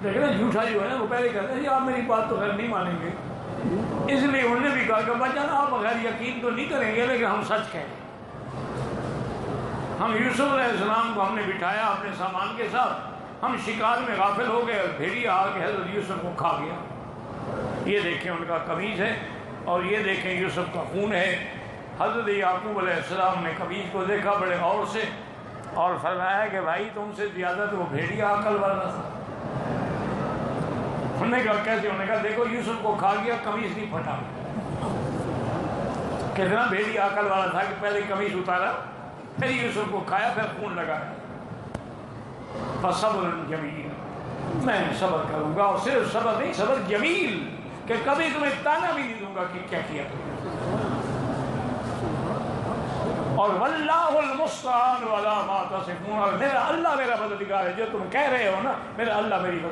لیکن جھوٹا جو ہے نا وہ پہلے کہتے ہیں جی آپ میری بات تو خیر نہیں مانیں گے، اس لیے انہوں نے بھی کہا کہ بچہ نا آپ بغیر یقین تو نہیں کریں گے لیکن ہم سچ کہیں گے۔ ہم یوسف علیہ السلام کو ہم نے بٹھایا اپنے سامان کے ساتھ، ہم شکار میں غافل ہو گئے اور بھیڑیا آ کے حضرت یوسف کو کھا گیا۔ یہ دیکھیں ان کا قمیص ہے اور یہ دیکھیں یوسف کا خون ہے۔ حضرت یعقوب علیہ السلام نے قمیص کو دیکھا بڑے غور سے اور فرمایا کہ بھائی تم سے زیادہ تو وہ بھیڑیا عقل والا تھا۔ انہوں نے کہا کیسے؟ انہوں نے کہا دیکھو یوسف کو کھا گیا، قمیص نہیں پھٹا۔ کتنا بھیڑیا عقل والا تھا کہ پہلے قمیص اتارا پھر یوسف کو کھایا پھر خون لگایا۔ فصبر جمیل، میں صبر کروں گا، اور صرف صبر نہیں، صبر جمیل، کہ کبھی تمہیں تانا بھی نہیں دوں گا کہ کیا کیا تم نے۔ اور واللہ المستعان علی ما تصفون، اور میرا اللہ میرا مددگار ہے، جو تم کہہ رہے ہو نا، میرا اللہ میری